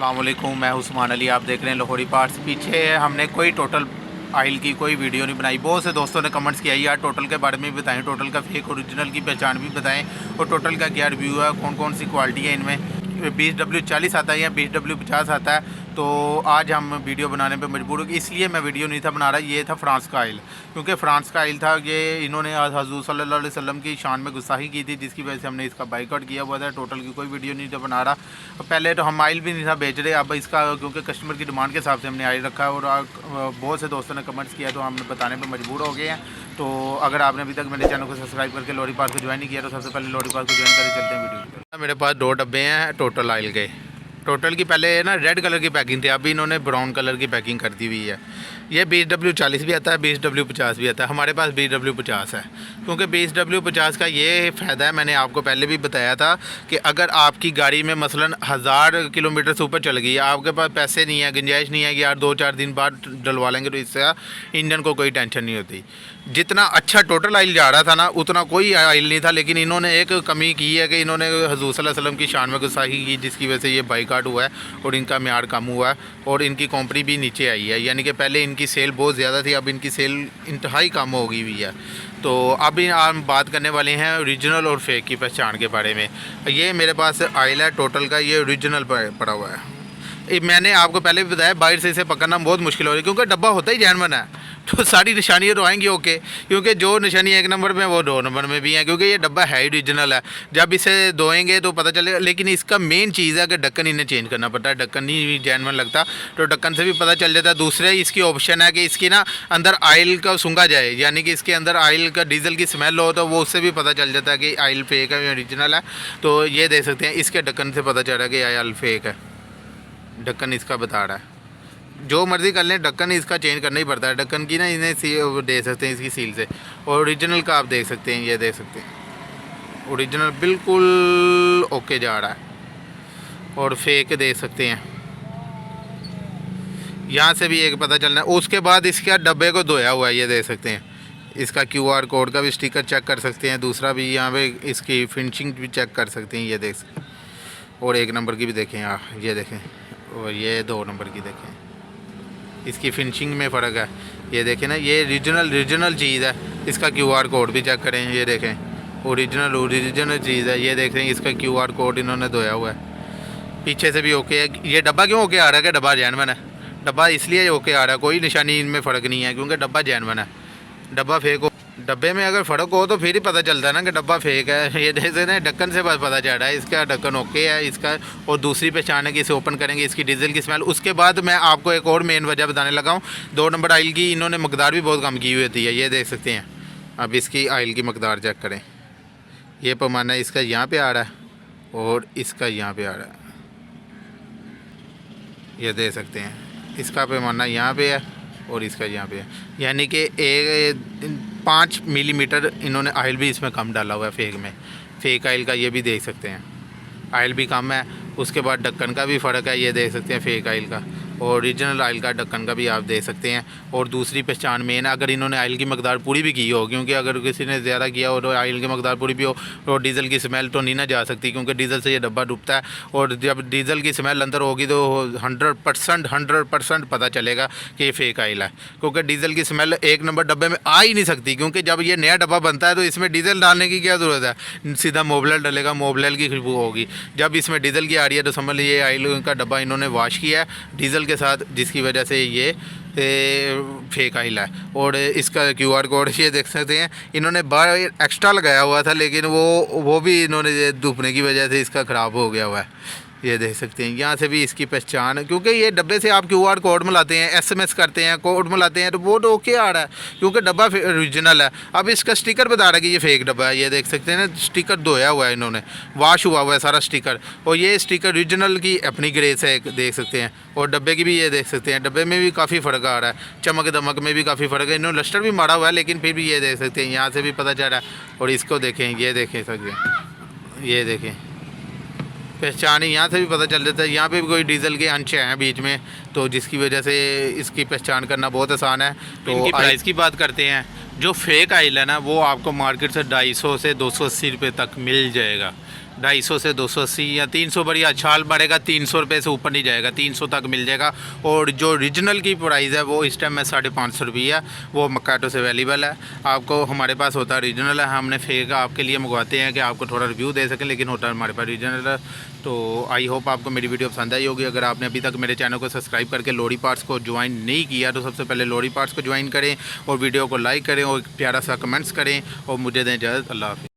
अस्सलाम वालेकुम, मैं उस्मान अली। आप देख रहे हैं लाहौरी पार्ट्स। पीछे हमने कोई टोटल आयल की कोई वीडियो नहीं बनाई। बहुत से दोस्तों ने कमेंट्स किया यार टोटल के बारे में भी बताएं, टोटल का फेक ओरिजिनल की पहचान भी बताएं और टोटल का क्या रिव्यू है, कौन कौन सी क्वालिटी है इनमें, 20W40 आता है या 20W50 आता है। तो आज हम वीडियो बनाने पे मजबूर हो गए, इसलिए मैं वीडियो नहीं था बना रहा। ये था फ्रांस का आयल, क्योंकि फ्रांस का आयल था ये इन्होंने हज़रत सल्लल्लाहु अलैहि वसल्लम की शान में गुस्ताखी की थी, जिसकी वजह से हमने इसका बाइकआउट किया हुआ था। टोटल की कोई वीडियो नहीं था बना रहा। पहले तो हम आयल भी नहीं था बेच रहे, अब इसका क्योंकि कस्टमर की डिमांड के हिसाब से हमने आयल रखा है और बहुत से दोस्तों ने कमेंट्स किया तो हम बताने पर मजबूर हो गए हैं। तो अगर आपने अभी तक मेरे चैनल को सब्सक्राइब करके लाहौरी पार्ट्स को ज्वाइन नहीं किया तो सबसे पहले लाहौरी पार्ट्स को ज्वाइन करके चलते हैं वीडियो। मेरे पास 2 डब्बे हैं टोटल आयल के। टोटल की पहले ना रेड कलर की पैकिंग थी, अभी इन्होंने ब्राउन कलर की पैकिंग कर दी हुई है। ये 20W40 भी आता है, 20W50 भी आता है। हमारे पास 20W50 है, क्योंकि 20W50 का ये फ़ायदा है, मैंने आपको पहले भी बताया था कि अगर आपकी गाड़ी में मसलन 1000 किलोमीटर से ऊपर चल गई है, आपके पास पैसे नहीं है, गुंजाइश नहीं है कि यार 2-4 दिन बाद डलवा लेंगे, तो इससे इंजन को कोई टेंशन नहीं होती। जितना अच्छा टोटल आयल जा रहा था ना, उतना कोई आयल नहीं था। लेकिन इन्होंने एक कमी की है कि इन्होंने हज़रत सल्लल्लाहु अलैहि वसल्लम की शान में गुस्ताखी की, जिसकी वजह से ये बाइकआउट हुआ है और इनका म्यार कम हुआ है और इनकी कंपनी भी नीचे आई है। यानी कि पहले इनकी सेल बहुत ज़्यादा थी, अब इनकी सेल इंतहाई कम हो गई हुई है। तो अभी हम बात करने वाले हैं ओरिजिनल और फेक की पहचान के बारे में। ये मेरे पास आयल है टोटल का, ये ओरिजिनल पड़ा हुआ है। मैंने आपको पहले भी बताया बाहर से इसे पकड़ना बहुत मुश्किल हो रही है, क्योंकि डब्बा होता ही जैनवन है, तो सारी निशानियाँ तो आएंगी ओके, क्योंकि जो निशानी 1 नंबर में वो 2 नंबर में भी है, क्योंकि ये डब्बा है ओरिजिनल है। जब इसे धोएंगे तो पता चलेगा। लेकिन इसका मेन चीज़ है कि ढक्कन इन्हें चेंज करना पड़ता है, ढक्कन नहीं जैनवन लगता, तो ढक्कन से भी पता चल जाता है। दूसरे इसकी ऑप्शन है कि इसकी ना अंदर आयल का सूंघा जाए, यानी कि इसके अंदर आयल का डीजल की स्मेल हो, तो वो उससे भी पता चल जाता है कि आयल फेक है या ओरिजिनल है। तो ये देख सकते हैं, इसके ढक्कन से पता चल रहा है कि आयल फेक है। ढक्कन इसका बता रहा है, जो मर्ज़ी कर लें, ढक्कन इसका चेंज करना ही पड़ता है। ढक्कन की ना इन्हें दे सकते हैं इसकी सील से। और ओरिजिनल का आप देख सकते हैं, ये देख सकते हैं ओरिजिनल बिल्कुल ओके जा रहा है। और फेक देख सकते हैं, यहाँ से भी एक पता चलना है। उसके बाद इसका डब्बे को धोया हुआ है, ये देख सकते हैं। इसका QR कोड का भी स्टिकर चेक कर सकते हैं, दूसरा भी यहाँ पे इसकी फिनिशिंग भी चेक कर सकते हैं, ये देख सकते हैं। और 1 नंबर की भी देखें यहाँ, ये देखें, और ये 2 नंबर की देखें, इसकी फिनिशिंग में फ़र्क है। ये देखें ना, ये ओरिजिनल चीज़ है। इसका QR कोड भी चेक करें, ये देखें ओरिजिनल चीज़ है। ये देख रहे हैं, इसका QR कोड इन्होंने धोया हुआ है। पीछे से भी ओके है। ये डब्बा क्यों ओके आ रहा है कि डब्बा जैनवन है? डब्बा इसलिए ओके आ रहा है, कोई निशानी इनमें फ़र्क नहीं है, क्योंकि डब्बा जैनवन है। डब्बा फेक हो, डब्बे में अगर फ़र्क हो तो फिर ही पता चलता है ना कि डब्बा फेक है। ये देख सकते हैं, ढक्कन से बस पता चल रहा है, इसका ढक्कन ओके है इसका। और दूसरी पहचान है कि इसे ओपन करेंगे, इसकी डीजल की स्मेल। उसके बाद मैं आपको एक और मेन वजह बताने लगा हूँ। 2 नंबर आयल की इन्होंने मकदार भी बहुत कम की हुई होती है, ये देख सकते हैं। अब इसकी आयल की मकदार चेक करें, ये पैमाना इसका यहाँ पर आ रहा है और इसका यहाँ पर आ रहा है, ये देख सकते हैं। इसका पैमाना यहाँ पे है और इसका यहाँ पे है, यानी कि 5 मिलीमीटर इन्होंने आयल भी इसमें कम डाला हुआ है फेक में। फेक आयल का ये भी देख सकते हैं, आयल भी कम है। उसके बाद ढक्कन का भी फ़र्क है, ये देख सकते हैं फेक आयल का। और ओरिजिनल आयल का ढक्कन का भी आप देख सकते हैं। और दूसरी पहचान मेन है, अगर इन्होंने आयल की मकदार पूरी भी की हो, क्योंकि अगर किसी ने ज़्यादा किया हो तो आयल की मकदार पूरी भी हो तो डीज़ल की स्मेल तो नहीं ना जा सकती, क्योंकि डीज़ल से ये डब्बा डूबता है। और जब डीज़ल की स्मेल अंदर होगी तो 100% पता चलेगा कि ये फेक आयल है, क्योंकि डीज़ल की स्मेल 1 नंबर डब्बे में आ ही नहीं सकती। क्योंकि जब ये नया डब्बा बनता है तो इसमें डीज़ल डालने की क्या ज़रूरत है, सीधा मोबिल डलेगा, मोबिल की खुशबू होगी। जब इसमें डीज़ल की आ रही है तो समझ लीजिए आयल का डब्बा इन्होंने वॉश किया है डीज़ल के साथ, जिसकी वजह से ये फेक आयल है। और इसका QR कोड ये देख सकते हैं, इन्होंने बाहर एक्स्ट्रा लगाया हुआ था, लेकिन वो भी इन्होंने धुपने की वजह से इसका ख़राब हो गया हुआ है, ये देख सकते हैं। यहाँ से भी इसकी पहचान, क्योंकि ये डब्बे से आप QR कोड मिलाते हैं, SMS करते हैं, कोड मिलाते हैं, तो वो तो ओके आ रहा है, क्योंकि डब्बा ओरिजिनल है। अब इसका स्टिकर बता रहा है कि ये फेक डब्बा है, ये देख सकते हैं ना, स्टिकर धोया हुआ है इन्होंने, वॉश हुआ हुआ है सारा स्टिकर। और ये स्टिकर ओरिजिनल की अपनी ग्रेस है, देख सकते हैं। और डब्बे की भी ये देख सकते हैं, डब्बे में भी काफ़ी फ़र्क आ रहा है, चमक दमक में भी काफ़ी फ़र्क है। इन्होंने लस्टर भी मारा हुआ है, लेकिन फिर भी ये देख सकते हैं, यहाँ से भी पता चल रहा है। और इसको देखें, ये देखें सकते हैं, ये देखें पहचान, यहाँ से भी पता चल जाता है। यहाँ पे भी कोई डीजल के अंश हैं बीच में, तो जिसकी वजह से इसकी पहचान करना बहुत आसान है। तो इनकी प्राइस की बात करते हैं। जो फेक आयल है ना, वो आपको मार्केट से 250 से 280 रुपये तक मिल जाएगा। 250 से 280 या 300 पर, या छाल बढ़ेगा 300 रुपये से ऊपर नहीं जाएगा, 300 तक मिल जाएगा। और जो ओरिजिनल की प्राइस है वो इस टाइम में 550 रुपये है, वो मकाटो से अवेलेबल है। आपको हमारे पास होता है ओरिजिनल है, हमने फेक आपके लिए मंगवाते हैं कि आपको थोड़ा रिव्यू दे सकें, लेकिन होता है हमारे पास ओरिजिनल है। तो आई होप आपको मेरी वीडियो पसंद आई होगी। अगर आपने अभी तक मेरे चैनल को सब्सक्राइब करके लोहड़ी पार्ट्स को ज्वाइन नहीं किया तो सबसे पहले लोहड़ी पार्ट्स को ज्वाइन करें और वीडियो को लाइक करें और प्यारा सा कमेंट्स करें और मुझे दें इजाज़त। अल्लाह हाफ़िज़।